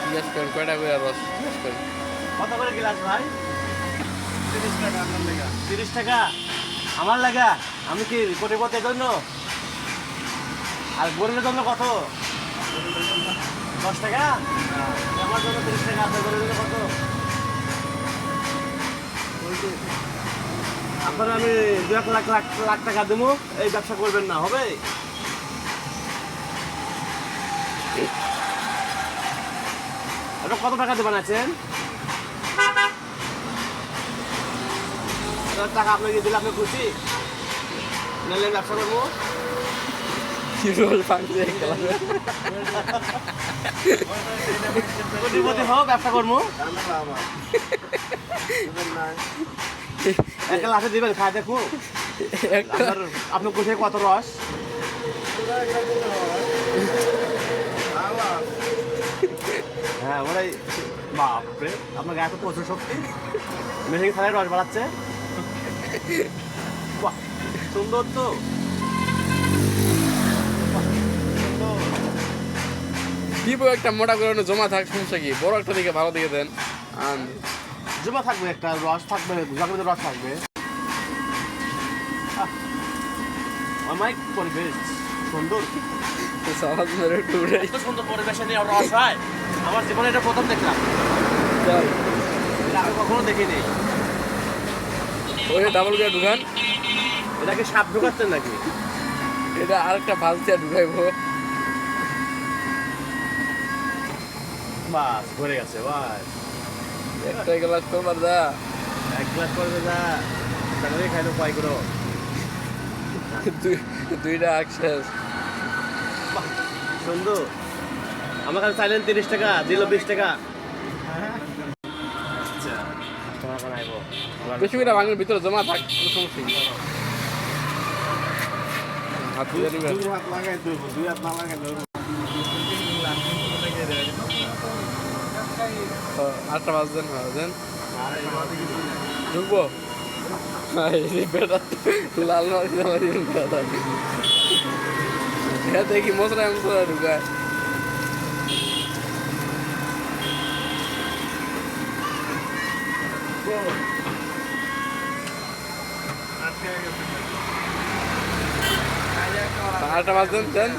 জিজ্ঞেস করেন কয়টা করে রস জিজ্ঞেস করেন। কত করে গ্লাস ভাই? 30 টাকা। আপনার লাগা 30 টাকা আমার লাগা? আমি কি কোটিপতির জন্য? আর গরিবের জন্য কত? 10 টাকা? আমার জন্য 30 টাকা, আপনার গরিবের জন্য কত? আপনার আমি 2 লাখ লাখ লাখ টাকা দেবো, এই ব্যবসা করবেন না, হবে? আপনি কত টাকা দেবেন আছেন? টাকা আপনাকে দিলে আপনি খুশি? নাহলে ব্যবসা করবো? কি রোল ভাঙছে খেলাবে। কোটিপতি হোক, ব্যবসা করবো? একটা লাঠি দিবেন, খাই দেখো আপনার কোথায় কত রস। হ্যাঁ ওরাই বাপরে, আপনার গায়ে তো প্রচুর শক্তি, মেশিন খালে রস বাড়াচ্ছে। বাহ সুন্দর তো। দিব একটা মোটা করে জমা থাক, সমস্যা কি? বড় একটা দিকে ভালো দিকে দেন। জমা থাকবে, একটা রস থাকবে, যখন রস থাকবে। আমার পরিবেশ সুন্দর, সমাজ মেরে টুরে এত সুন্দর পরিবেশে নিয়ে রস হয়, আমার জীবনে এটা প্রথম দেখলাম। এটা আমি কখনো দেখিনি। ওই ডাবল গিয়ার ঢুকান। এটাকে সাপ ঢুকাচ্ছেন নাকি? এটা আরেকটা বালতি ঢুকাইবো। বাস ভরে গেছে ভাই, একটা গ্লাস করবার দা। 1 গ্লাস করবে যা, তাহলে খাইলো কয় করো। দুইটা অ্যাক্সেস বাহ সুন্দর। আমার কাছে চাইলেন 30 টাকা, দিল 20 টাকা। আচ্ছা টাকা নাইবো, বেশি করে ভাঙের ভিতরে জমা থাক, কোনো সমস্যা নেই। হাত দিয়ে দিবেন। দুই হাত লাগাই দেবো, 2 হাত না লাগাই দেবো। আটটা বাজতেন দেন ঢুকবো। বেটা লাল দেখি মশলা মশলা ঢুকায়। আটটা বাজতেন দেন।